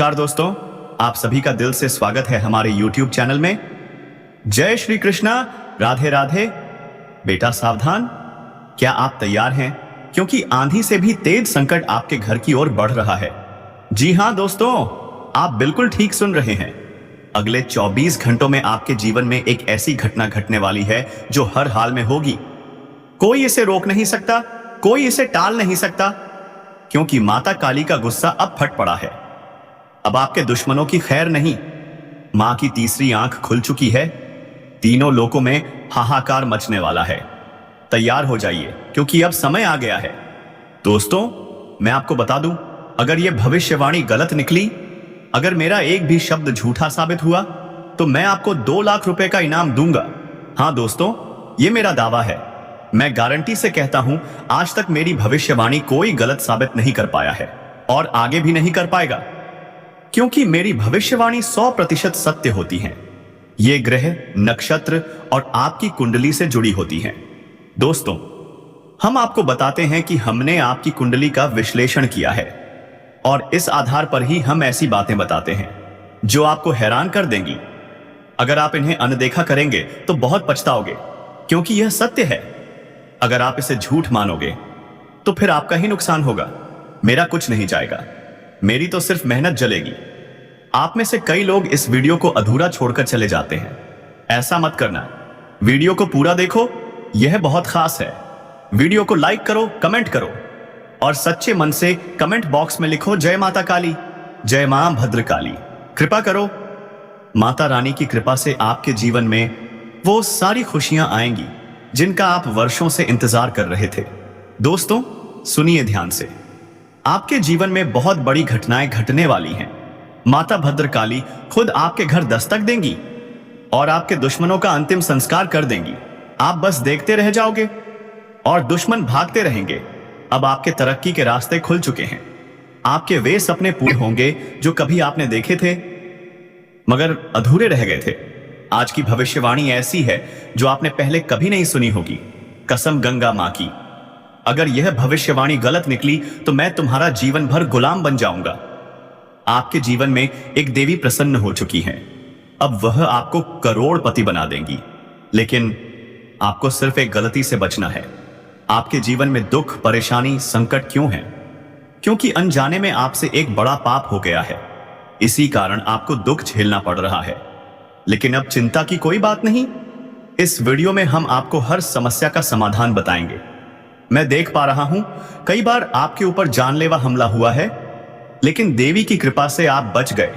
नमस्कार दोस्तों, आप सभी का दिल से स्वागत है हमारे YouTube चैनल में। जय श्री कृष्णा, राधे राधे। बेटा सावधान, क्या आप तैयार हैं? क्योंकि आंधी से भी तेज संकट आपके घर की ओर बढ़ रहा है। जी हां दोस्तों, आप बिल्कुल ठीक सुन रहे हैं। अगले 24 घंटों में आपके जीवन में एक ऐसी घटना घटने वाली है जो हर हाल में होगी। कोई इसे रोक नहीं सकता, कोई इसे टाल नहीं सकता, क्योंकि माता काली का गुस्सा अब फट पड़ा है। अब आपके दुश्मनों की खैर नहीं, मां की तीसरी आंख खुल चुकी है। तीनों लोकों में हाहाकार मचने वाला है। तैयार हो जाइए, क्योंकि अब समय आ गया है। दोस्तों, मैं आपको बता दूं, अगर यह भविष्यवाणी गलत निकली, अगर मेरा एक भी शब्द झूठा साबित हुआ, तो मैं आपको 2 लाख रुपए का इनाम दूंगा। हां दोस्तों, यह मेरा दावा है। मैं गारंटी से कहता हूं, आज तक मेरी भविष्यवाणी कोई गलत साबित नहीं कर पाया है और आगे भी नहीं कर पाएगा, क्योंकि मेरी भविष्यवाणी 100% सत्य होती है। ये ग्रह, नक्षत्र और आपकी कुंडली से जुड़ी होती हैं। दोस्तों, हम आपको बताते हैं कि हमने आपकी कुंडली का विश्लेषण किया है और इस आधार पर ही हम ऐसी बातें बताते हैं जो आपको हैरान कर देंगी। अगर आप इन्हें अनदेखा करेंगे तो बहुत पछताओगे, क्योंकि यह सत्य है। अगर आप इसे झूठ मानोगे तो फिर आपका ही नुकसान होगा, मेरा कुछ नहीं जाएगा। मेरी तो सिर्फ मेहनत जलेगी। आप में से कई लोग इस वीडियो को अधूरा छोड़कर चले जाते हैं। ऐसा मत करना, वीडियो को पूरा देखो, यह बहुत खास है। वीडियो को लाइक करो, कमेंट करो और सच्चे मन से कमेंट बॉक्स में लिखो जय माता काली, जय मां भद्रकाली। कृपा करो, माता रानी की कृपा से आपके जीवन में वो सारी खुशियां आएंगी जिनका आप वर्षों से इंतजार कर रहे थे। दोस्तों, सुनिए ध्यान से, आपके जीवन में बहुत बड़ी घटनाएं घटने वाली हैं। माता भद्रकाली खुद आपके घर दस्तक देंगी और आपके दुश्मनों का अंतिम संस्कार कर देंगी। आप बस देखते रह जाओगे और दुश्मन भागते रहेंगे। अब आपके तरक्की के रास्ते खुल चुके हैं। आपके वे सपने पूरे होंगे जो कभी आपने देखे थे मगर अधूरे रह गए थे। आज की भविष्यवाणी ऐसी है जो आपने पहले कभी नहीं सुनी होगी। कसम गंगा मां की, अगर यह भविष्यवाणी गलत निकली तो मैं तुम्हारा जीवन भर गुलाम बन जाऊंगा। आपके जीवन में एक देवी प्रसन्न हो चुकी है। अब वह आपको करोड़पति बना देंगी, लेकिन आपको सिर्फ एक गलती से बचना है। आपके जीवन में दुख, परेशानी, संकट क्यों है? क्योंकि अनजाने में आपसे एक बड़ा पाप हो गया है। इसी कारण आपको दुख झेलना पड़ रहा है। लेकिन अब चिंता की कोई बात नहीं। इस वीडियो में हम आपको हर समस्या का समाधान बताएंगे। मैं देख पा रहा हूं, कई बार आपके ऊपर जानलेवा हमला हुआ है, लेकिन देवी की कृपा से आप बच गए।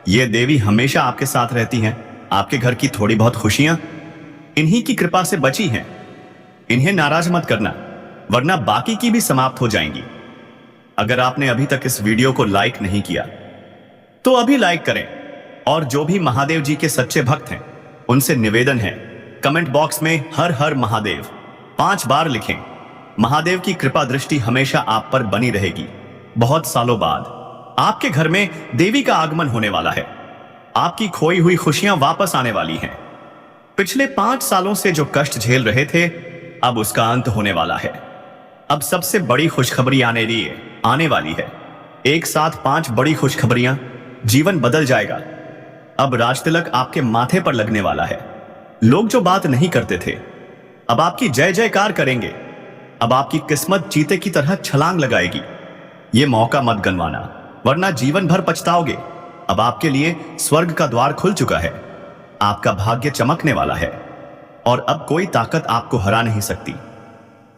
ये देवी हमेशा आपके साथ रहती हैं। आपके घर की थोड़ी बहुत खुशियां इन्हीं की कृपा से बची हैं। इन्हें नाराज मत करना, वरना बाकी की भी समाप्त हो जाएंगी। अगर आपने अभी तक इस वीडियो को लाइक नहीं किया तो अभी लाइक करें, और जो भी महादेव जी के सच्चे भक्त हैं उनसे निवेदन है, कमेंट बॉक्स में हर हर महादेव 5 बार लिखें। महादेव की कृपा दृष्टि हमेशा आप पर बनी रहेगी। बहुत सालों बाद आपके घर में देवी का आगमन होने वाला है। आपकी खोई हुई खुशियां वापस आने वाली हैं। पिछले 5 सालों से जो कष्ट झेल रहे थे, अब उसका अंत होने वाला है। अब सबसे बड़ी खुशखबरी आने वाली है। एक साथ 5 बड़ी खुशखबरियां, जीवन बदल जाएगा। अब राजतिलक आपके माथे पर लगने वाला है। लोग जो बात नहीं करते थे, अब आपकी जय जयकार करेंगे। अब आपकी किस्मत चीते की तरह छलांग लगाएगी। ये मौका मत गंवाना, वरना जीवन भर पछताओगे। अब आपके लिए स्वर्ग का द्वार खुल चुका है। आपका भाग्य चमकने वाला है और अब कोई ताकत आपको हरा नहीं सकती।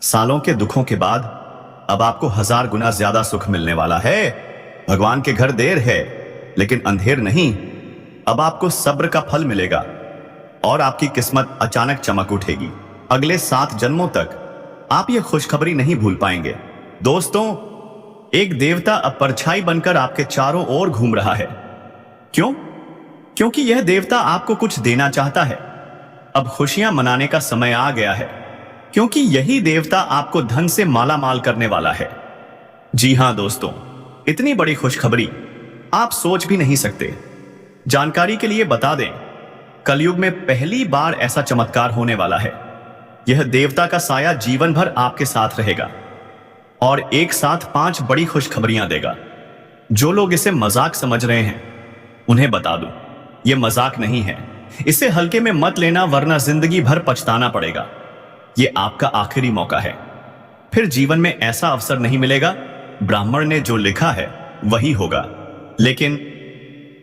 सालों के दुखों के बाद अब आपको 1000 गुना ज्यादा सुख मिलने वाला है। भगवान के घर देर है, लेकिन अंधेर नहीं। अब आपको सब्र का फल मिलेगा और आपकी किस्मत अचानक चमक उठेगी। अगले 7 जन्मों तक आप यह खुशखबरी नहीं भूल पाएंगे। दोस्तों, एक देवता अब परछाई बनकर आपके चारों ओर घूम रहा है। क्यों? क्योंकि यह देवता आपको कुछ देना चाहता है। अब खुशियां मनाने का समय आ गया है, क्योंकि यही देवता आपको धन से माला माल करने वाला है। जी हां दोस्तों, इतनी बड़ी खुशखबरी आप सोच भी नहीं सकते। जानकारी के लिए बता दें, कलयुग में पहली बार ऐसा चमत्कार होने वाला है। यह देवता का साया जीवन भर आपके साथ रहेगा और एक साथ 5 बड़ी खुशखबरियां देगा। जो लोग इसे मजाक समझ रहे हैं उन्हें बता दूं, यह मजाक नहीं है। इसे हल्के में मत लेना, वरना जिंदगी भर पछताना पड़ेगा। यह आपका आखिरी मौका है, फिर जीवन में ऐसा अवसर नहीं मिलेगा। ब्राह्मण ने जो लिखा है वही होगा, लेकिन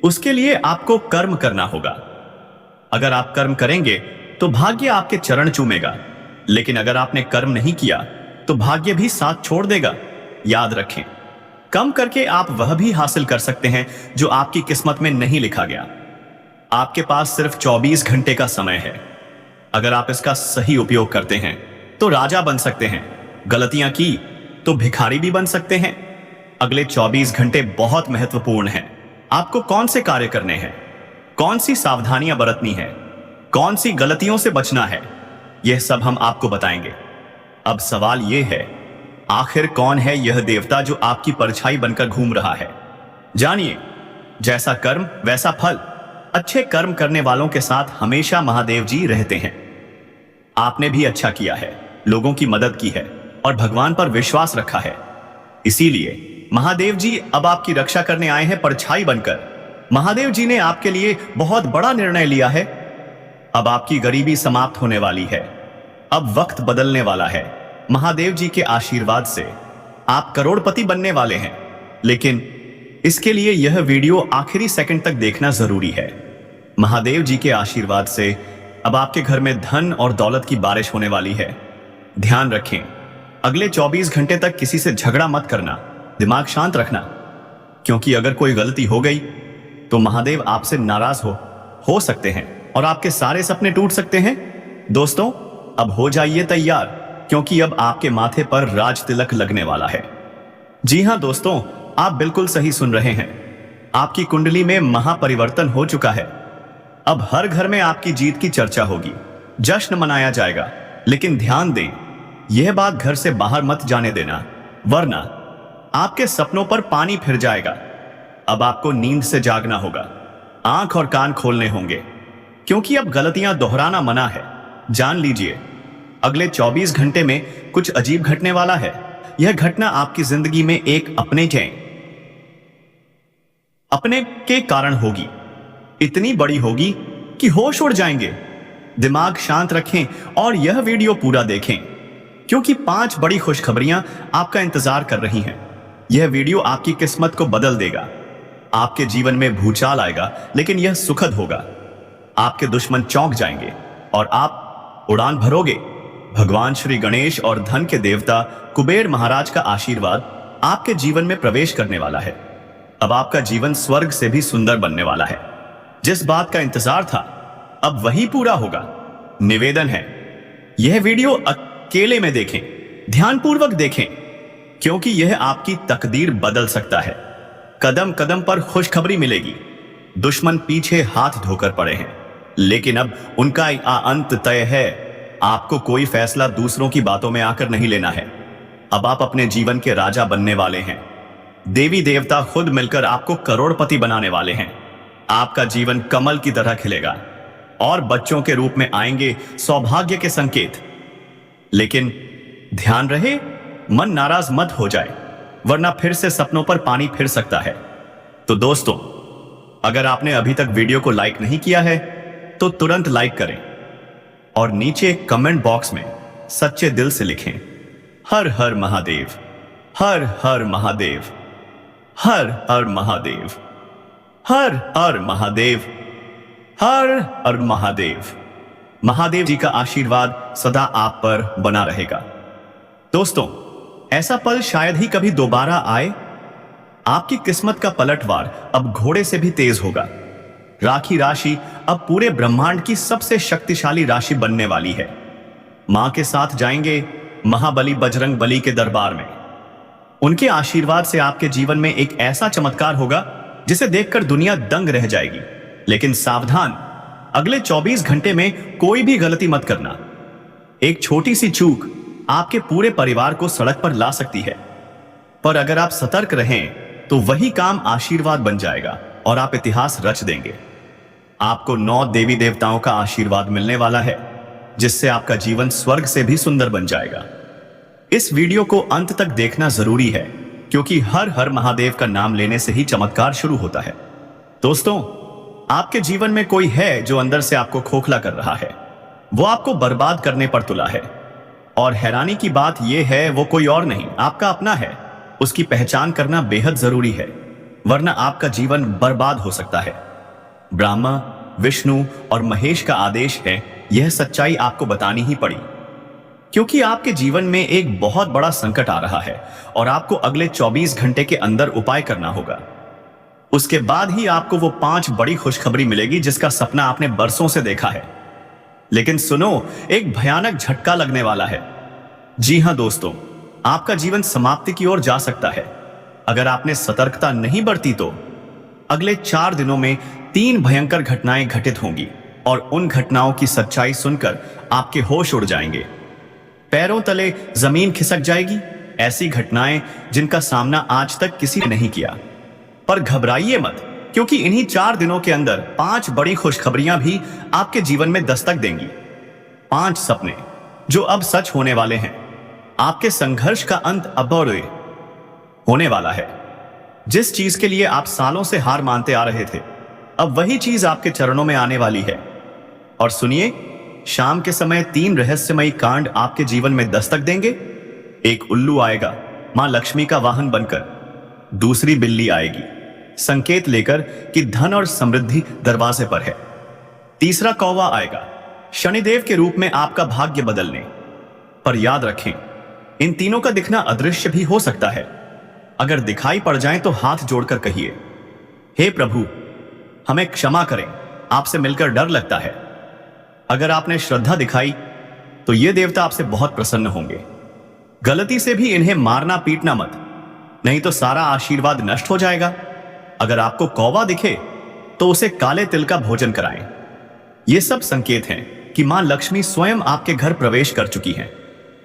उसके लिए आपको कर्म करना होगा। अगर आप कर्म करेंगे तो भाग्य आपके चरण चूमेगा, लेकिन अगर आपने कर्म नहीं किया तो भाग्य भी साथ छोड़ देगा। याद रखें, कम करके आप वह भी हासिल कर सकते हैं जो आपकी किस्मत में नहीं लिखा गया। आपके पास सिर्फ 24 घंटे का समय है। अगर आप इसका सही उपयोग करते हैं तो राजा बन सकते हैं, गलतियां की तो भिखारी भी बन सकते हैं। अगले 24 घंटे बहुत महत्वपूर्ण हैं। आपको कौन से कार्य करने हैं, कौन सी सावधानियां बरतनी है, कौन सी गलतियों से बचना है, यह सब हम आपको बताएंगे। अब सवाल यह है, आखिर कौन है यह देवता जो आपकी परछाई बनकर घूम रहा है? जानिए, जैसा कर्म वैसा फल। अच्छे कर्म करने वालों के साथ हमेशा महादेव जी रहते हैं। आपने भी अच्छा किया है, लोगों की मदद की है और भगवान पर विश्वास रखा है, इसीलिए महादेव जी अब आपकी रक्षा करने आए हैं परछाई बनकर। महादेव जी ने आपके लिए बहुत बड़ा निर्णय लिया है। अब आपकी गरीबी समाप्त होने वाली है, अब वक्त बदलने वाला है। महादेव जी के आशीर्वाद से आप करोड़पति बनने वाले हैं, लेकिन इसके लिए यह वीडियो आखिरी सेकंड तक देखना जरूरी है। महादेव जी के आशीर्वाद से अब आपके घर में धन और दौलत की बारिश होने वाली है। ध्यान रखें, अगले 24 घंटे तक किसी से झगड़ा मत करना, दिमाग शांत रखना, क्योंकि अगर कोई गलती हो गई तो महादेव आपसे नाराज हो सकते हैं और आपके सारे सपने टूट सकते हैं। दोस्तों, अब हो जाइए तैयार, क्योंकि अब आपके माथे पर राज तिलक लगने वाला है। जी हां दोस्तों, आप बिल्कुल सही सुन रहे हैं। आपकी कुंडली में महापरिवर्तन हो चुका है। अब हर घर में आपकी जीत की चर्चा होगी, जश्न मनाया जाएगा। लेकिन ध्यान दें, यह बात घर से बाहर मत जाने देना, वरना आपके सपनों पर पानी फिर जाएगा। अब आपको नींद से जागना होगा, आंख और कान खोलने होंगे, क्योंकि अब गलतियां दोहराना मना है। जान लीजिए, अगले 24 घंटे में कुछ अजीब घटने वाला है। यह घटना आपकी जिंदगी में एक अपने के कारण होगी, इतनी बड़ी होगी कि होश उड़ जाएंगे। दिमाग शांत रखें और यह वीडियो पूरा देखें, क्योंकि 5 बड़ी खुशखबरियां आपका इंतजार कर रही हैं। यह वीडियो आपकी किस्मत को बदल देगा। आपके जीवन में भूचाल आएगा, लेकिन यह सुखद होगा। आपके दुश्मन चौंक जाएंगे और आप उड़ान भरोगे। भगवान श्री गणेश और धन के देवता कुबेर महाराज का आशीर्वाद आपके जीवन में प्रवेश करने वाला है। अब आपका जीवन स्वर्ग से भी सुंदर बनने वाला है। जिस बात का इंतजार था, अब वही पूरा होगा। निवेदन है, यह वीडियो अकेले में देखें, ध्यानपूर्वक देखें, क्योंकि यह आपकी तकदीर बदल सकता है। कदम कदम पर खुशखबरी मिलेगी। दुश्मन पीछे हाथ धोकर पड़े हैं, लेकिन अब उनका अंत तय है। आपको कोई फैसला दूसरों की बातों में आकर नहीं लेना है। अब आप अपने जीवन के राजा बनने वाले हैं। देवी देवता खुद मिलकर आपको करोड़पति बनाने वाले हैं। आपका जीवन कमल की तरह खिलेगा और बच्चों के रूप में आएंगे सौभाग्य के संकेत। लेकिन ध्यान रहे, मन नाराज मत हो जाए, वरना फिर से सपनों पर पानी फिर सकता है। तो दोस्तों, अगर आपने अभी तक वीडियो को लाइक नहीं किया है तो तुरंत लाइक करें और नीचे कमेंट बॉक्स में सच्चे दिल से लिखें, हर हर महादेव, हर हर महादेव, हर हर महादेव, हर हर महादेव, हर हर महादेव। महादेव जी का आशीर्वाद सदा आप पर बना रहेगा। दोस्तों, ऐसा पल शायद ही कभी दोबारा आए। आपकी किस्मत का पलटवार अब घोड़े से भी तेज होगा। राखी राशि अब पूरे ब्रह्मांड की सबसे शक्तिशाली राशि बनने वाली है। मां के साथ जाएंगे महाबली बजरंग बली के दरबार में। उनके आशीर्वाद से आपके जीवन में एक ऐसा चमत्कार होगा जिसे देखकर दुनिया दंग रह जाएगी। लेकिन सावधान, अगले 24 घंटे में कोई भी गलती मत करना। एक छोटी सी चूक आपके पूरे परिवार को सड़क पर ला सकती है, पर अगर आप सतर्क रहें तो वही काम आशीर्वाद बन जाएगा और आप इतिहास रच देंगे। आपको 9 देवी देवताओं का आशीर्वाद मिलने वाला है, जिससे आपका जीवन स्वर्ग से भी सुंदर बन जाएगा। इस वीडियो को अंत तक देखना जरूरी है, क्योंकि हर हर महादेव का नाम लेने से ही चमत्कार शुरू होता है। दोस्तों, आपके जीवन में कोई है जो अंदर से आपको खोखला कर रहा है, वो आपको बर्बाद करने पर तुला है। और हैरानी की बात यह है, वो कोई और नहीं, आपका अपना है। उसकी पहचान करना बेहद जरूरी है, वरना आपका जीवन बर्बाद हो सकता है। ब्रह्मा, विष्णु और महेश का आदेश है, यह सच्चाई आपको बतानी ही पड़ी, क्योंकि आपके जीवन में एक बहुत बड़ा संकट आ रहा है और आपको अगले 24 घंटे के अंदर उपाय करना होगा। उसके बाद ही आपको वो 5 बड़ी खुशखबरी मिलेगी जिसका सपना आपने बरसों से देखा है। लेकिन सुनो, एक भयानक झटका लगने वाला है। जी हां दोस्तों, आपका जीवन समाप्ति की ओर जा सकता है अगर आपने सतर्कता नहीं बरती तो। अगले 4 दिनों में 3 भयंकर घटनाएं घटित होंगी और उन घटनाओं की सच्चाई सुनकर आपके होश उड़ जाएंगे, पैरों तले जमीन खिसक जाएगी। ऐसी घटनाएं जिनका सामना आज तक किसी ने नहीं किया। पर घबराइए मत, क्योंकि इन्हीं 4 दिनों के अंदर 5 बड़ी खुशखबरियां भी आपके जीवन में दस्तक देंगी। 5 सपने जो अब सच होने वाले हैं। आपके संघर्ष का अंत अब होने वाला है। जिस चीज के लिए आप सालों से हार मानते आ रहे थे, अब वही चीज आपके चरणों में आने वाली है। और सुनिए, शाम के समय 3 रहस्यमयी कांड आपके जीवन में दस्तक देंगे। एक उल्लू आएगा मां लक्ष्मी का वाहन बनकर, दूसरी बिल्ली आएगी संकेत लेकर कि धन और समृद्धि दरवाजे पर है, तीसरा कौवा आएगा शनिदेव के रूप में आपका भाग्य बदलने। पर याद रखें, इन तीनों का दिखना अदृश्य भी हो सकता है। अगर दिखाई पड़ जाएं तो हाथ जोड़कर कहिए, हे प्रभु, हमें क्षमा करें, आपसे मिलकर डर लगता है। अगर आपने श्रद्धा दिखाई तो ये देवता आपसे बहुत प्रसन्न होंगे। गलती से भी इन्हें मारना पीटना मत, नहीं तो सारा आशीर्वाद नष्ट हो जाएगा। अगर आपको कौवा दिखे तो उसे काले तिल का भोजन कराएं। ये सब संकेत हैं कि मां लक्ष्मी स्वयं आपके घर प्रवेश कर चुकी हैं।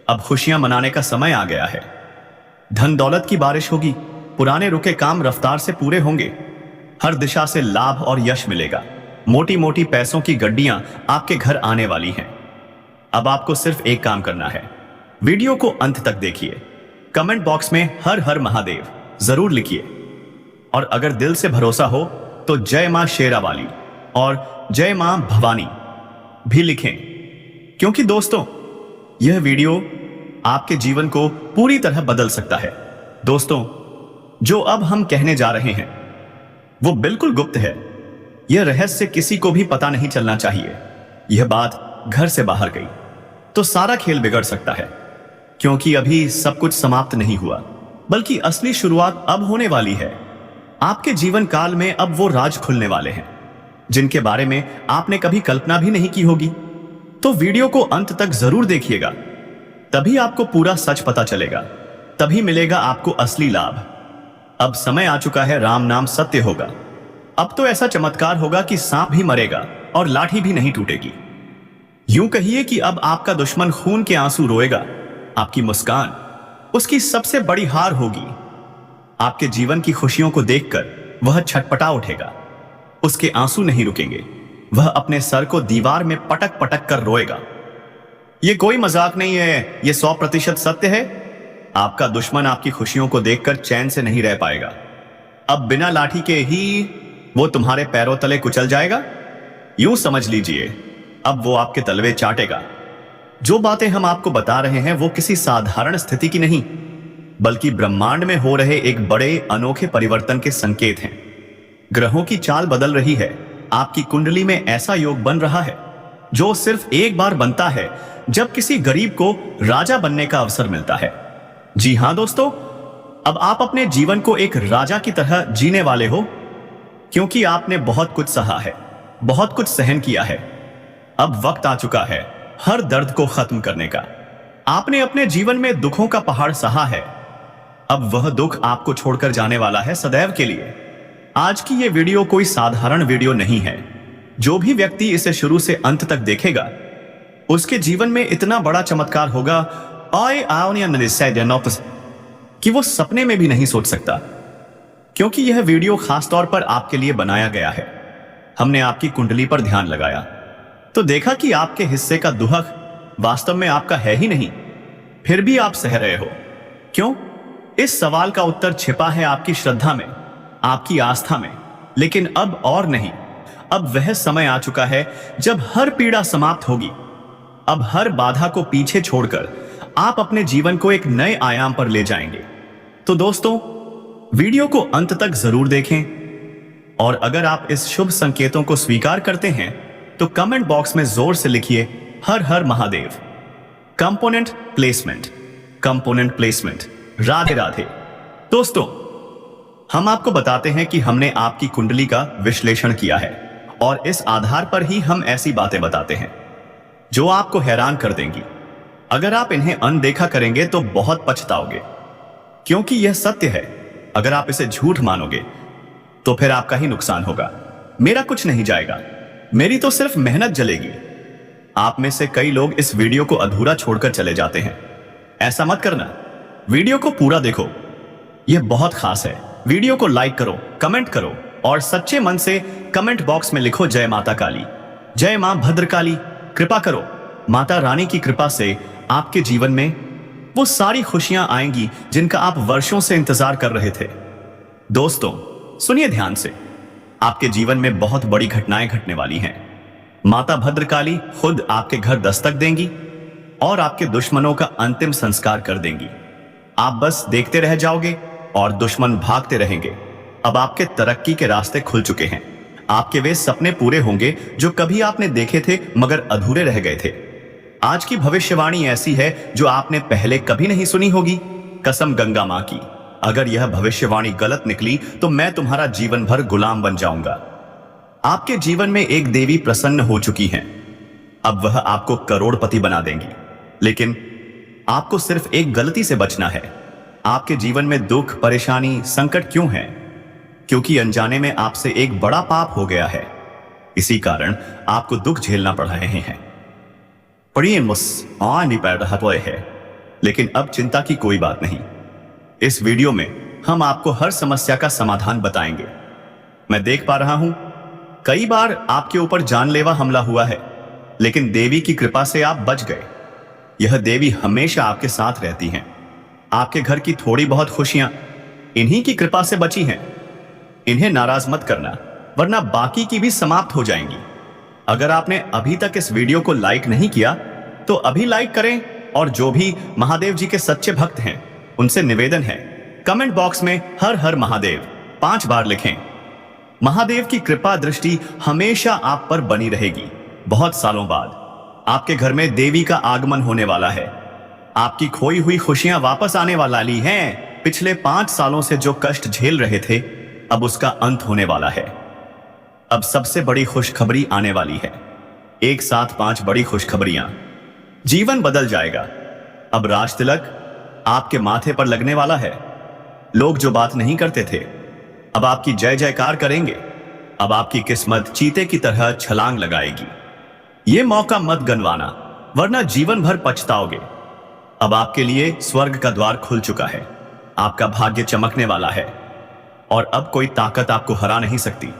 अब खुशियां मनाने का समय आ गया है। धन दौलत की बारिश होगी, पुराने रुके काम रफ्तार से पूरे होंगे, हर दिशा से लाभ और यश मिलेगा। मोटी मोटी पैसों की गड्डियां आपके घर आने वाली हैं। अब आपको सिर्फ एक काम करना है, वीडियो को अंत तक देखिए, कमेंट बॉक्स में हर हर महादेव जरूर लिखिए, और अगर दिल से भरोसा हो तो जय मां शेरावाली और जय मां भवानी भी लिखें, क्योंकि दोस्तों यह वीडियो आपके जीवन को पूरी तरह बदल सकता है। दोस्तों, जो अब हम कहने जा रहे हैं वो बिल्कुल गुप्त है। यह रहस्य किसी को भी पता नहीं चलना चाहिए। यह बात घर से बाहर गई तो सारा खेल बिगड़ सकता है, क्योंकि अभी सब कुछ समाप्त नहीं हुआ, बल्कि असली शुरुआत अब होने वाली है। आपके जीवन काल में अब वो राज खुलने वाले हैं जिनके बारे में आपने कभी कल्पना भी नहीं की होगी। तो वीडियो को अंत तक जरूर देखिएगा, तभी आपको पूरा सच पता चलेगा, तभी मिलेगा आपको असली लाभ। अब समय आ चुका है, राम नाम सत्य होगा। अब तो ऐसा चमत्कार होगा कि सांप भी मरेगा और लाठी भी नहीं टूटेगी। यूं कहिए कि अब आपका दुश्मन खून के आंसू रोएगा, आपकी मुस्कान उसकी सबसे बड़ी हार होगी। आपके जीवन की खुशियों को देखकर वह छटपटा उठेगा, उसके आंसू नहीं रुकेंगे, वह अपने सर को दीवार में पटक पटक कर रोएगा। यह कोई मजाक नहीं है, यह 100% सत्य है। आपका दुश्मन आपकी खुशियों को देखकर चैन से नहीं रह पाएगा। अब बिना लाठी के ही वो तुम्हारे पैरों तले कुचल जाएगा। यूं समझ लीजिए, अब वो आपके तलवे चाटेगा। जो बातें हम आपको बता रहे हैं वो किसी साधारण स्थिति की नहीं, बल्कि ब्रह्मांड में हो रहे एक बड़े अनोखे परिवर्तन के संकेत हैं। ग्रहों की चाल बदल रही है, आपकी कुंडली में ऐसा योग बन रहा है जो सिर्फ एक बार बनता है जब किसी गरीब को राजा बनने का अवसर मिलता है। जी हां दोस्तों, अब आप अपने जीवन को एक राजा की तरह जीने वाले हो, क्योंकि आपने बहुत कुछ सहा है, बहुत कुछ सहन किया है। अब वक्त आ चुका है हर दर्द को खत्म करने का। आपने अपने जीवन में दुखों का पहाड़ सहा है, अब वह दुख आपको छोड़कर जाने वाला है सदैव के लिए। आज की यह वीडियो कोई साधारण वीडियो नहीं है। जो भी व्यक्ति इसे शुरू से अंत तक देखेगा उसके जीवन में इतना बड़ा चमत्कार होगा कि वो सपने में भी नहीं सोच सकता, क्योंकि यह वीडियो खास तौर पर आपके लिए बनाया गया है। हमने आपकी कुंडली पर ध्यान लगाया तो देखा कि आपके हिस्से का दुख वास्तव में आपका है ही नहीं, फिर भी आप सह रहे हो। क्यों? इस सवाल का उत्तर छिपा है आपकी श्रद्धा में, आपकी आस्था में। लेकिन अब और नहीं, अब वह समय आ चुका है जब हर पीड़ा समाप्त होगी। अब हर बाधा को पीछे छोड़कर आप अपने जीवन को एक नए आयाम पर ले जाएंगे। तो दोस्तों, वीडियो को अंत तक जरूर देखें और अगर आप इस शुभ संकेतों को स्वीकार करते हैं तो कमेंट बॉक्स में जोर से लिखिए हर हर Mahadev. Component placement, component placement. Radhe Radhe. दोस्तों, हम आपको बताते हैं कि हमने आपकी कुंडली का विश्लेषण किया है और इस आधार पर ही हम ऐसी बातें बताते हैं जो आपको हैरान कर देंगी। अगर आप इन्हें अनदेखा करेंगे तो बहुत पछताओगे, क्योंकि यह सत्य है। अगर आप इसे झूठ मानोगे तो फिर आपका ही नुकसान होगा। मेरा कुछ नहीं जाएगा, मेरी तो सिर्फ मेहनत जलेगी। आप में से कई लोग इस वीडियो को अधूरा छोड़कर चले जाते हैं। ऐसा मत करना, वीडियो को पूरा देखो, यह बहुत खास है। वीडियो को लाइक करो, कमेंट करो और सच्चे मन से कमेंट बॉक्स में लिखो जय माता काली, जय मां भद्रकाली। कृपा करो, माता रानी की कृपा से आपके जीवन में वो सारी खुशियां आएंगी जिनका आप वर्षों से इंतजार कर रहे थे। दोस्तों, सुनिए ध्यान से, आपके जीवन में बहुत बड़ी घटनाएं घटने वाली हैं। माता भद्रकाली खुद आपके घर दस्तक देंगी और आपके दुश्मनों का अंतिम संस्कार कर देंगी। आप बस देखते रह जाओगे और दुश्मन भागते रहेंगे। अब आपके तरक्की के रास्ते खुल चुके हैं। आपके वे सपने पूरे होंगे जो कभी आपने देखे थे मगर अधूरे रह गए थे। आज की भविष्यवाणी ऐसी है जो आपने पहले कभी नहीं सुनी होगी। कसम गंगा मां की, अगर यह भविष्यवाणी गलत निकली तो मैं तुम्हारा जीवन भर गुलाम बन जाऊंगा। आपके जीवन में एक देवी प्रसन्न हो चुकी हैं। अब वह आपको करोड़पति बना देंगी। लेकिन आपको सिर्फ एक गलती से बचना है। आपके जीवन में दुख, परेशानी, संकट क्यों है? क्योंकि अनजाने में आपसे एक बड़ा पाप हो गया है। इसी कारण आपको दुख झेलना पड़ रहे हैं। पढ़िए नहीं पड़ रहा है, लेकिन अब चिंता की कोई बात नहीं। इस वीडियो में हम आपको हर समस्या का समाधान बताएंगे। मैं देख पा रहा हूं कई बार आपके ऊपर जानलेवा हमला हुआ है, लेकिन देवी की कृपा से आप बच गए। यह देवी हमेशा आपके साथ रहती हैं। आपके घर की थोड़ी बहुत खुशियां इन्हीं की कृपा से बची हैं। इन्हें नाराज मत करना, वरना बाकी की भी समाप्त हो जाएंगी। अगर आपने अभी तक इस वीडियो को लाइक नहीं किया तो अभी लाइक करें और जो भी महादेव जी के सच्चे भक्त हैं उनसे निवेदन है, कमेंट बॉक्स में हर हर महादेव 5 बार लिखें। महादेव की कृपा दृष्टि हमेशा आप पर बनी रहेगी। बहुत सालों बाद आपके घर में देवी का आगमन होने वाला है। आपकी खोई हुई खुशियां वापस आने वाली हैं। पिछले 5 सालों से जो कष्ट झेल रहे थे, अब उसका अंत होने वाला है। अब सबसे बड़ी खुशखबरी आने वाली है। एक साथ 5 बड़ी खुशखबरियां। जीवन बदल जाएगा। अब राज तिलक आपके माथे पर लगने वाला है। लोग जो बात नहीं करते थे अब आपकी जय जयकार करेंगे। अब आपकी किस्मत चीते की तरह छलांग लगाएगी। ये मौका मत गंवाना, वरना जीवन भर पछताओगे। अब आपके लिए स्वर्ग का द्वार खुल चुका है। आपका भाग्य चमकने वाला है और अब कोई ताकत आपको हरा नहीं सकती।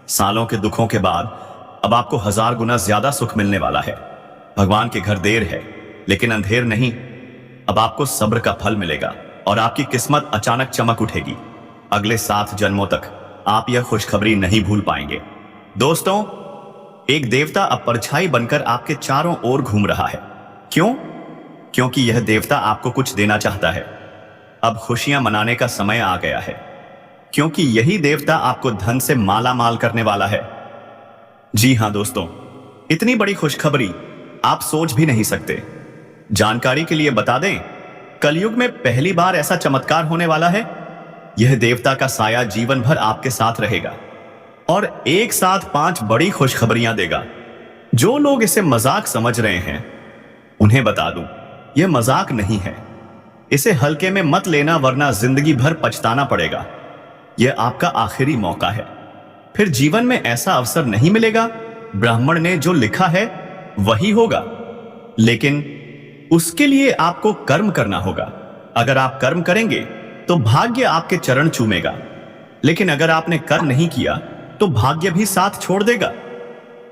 सालों के दुखों के बाद अब आपको 1000 गुना ज्यादा सुख मिलने वाला है। भगवान के घर देर है, लेकिन अंधेर नहीं। अब आपको सब्र का फल मिलेगा और आपकी किस्मत अचानक चमक उठेगी। अगले 7 जन्मों तक आप यह खुशखबरी नहीं भूल पाएंगे। दोस्तों, एक देवता अब परछाई बनकर आपके चारों ओर घूम रहा है। क्यों? क्योंकि यह देवता आपको कुछ देना चाहता है। अब खुशियां मनाने का समय आ गया है, क्योंकि यही देवता आपको धन से माला माल करने वाला है। जी हां दोस्तों, इतनी बड़ी खुशखबरी आप सोच भी नहीं सकते। जानकारी के लिए बता दें, कलयुग में पहली बार ऐसा चमत्कार होने वाला है। यह देवता का साया जीवन भर आपके साथ रहेगा और एक साथ 5 बड़ी खुशखबरियां देगा। जो लोग इसे मजाक समझ रहे हैं उन्हें बता दूं, यह मजाक नहीं है। इसे हल्के में मत लेना, वरना जिंदगी भर पछताना पड़ेगा। यह आपका आखिरी मौका है, फिर जीवन में ऐसा अवसर नहीं मिलेगा। ब्राह्मण ने जो लिखा है वही होगा, लेकिन उसके लिए आपको कर्म करना होगा। अगर आप कर्म करेंगे तो भाग्य आपके चरण चूमेगा, लेकिन अगर आपने कर्म नहीं किया तो भाग्य भी साथ छोड़ देगा।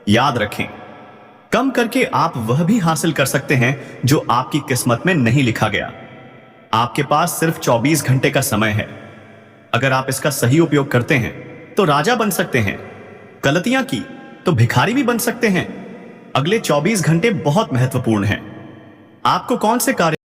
याद रखें, कम करके आप वह भी हासिल कर सकते हैं जो आपकी किस्मत में नहीं लिखा गया। आपके पास सिर्फ 24 घंटे का समय है। अगर आप इसका सही उपयोग करते हैं तो राजा बन सकते हैं, गलतियां की तो भिखारी भी बन सकते हैं। अगले 24 घंटे बहुत महत्वपूर्ण हैं। आपको कौन से कार्य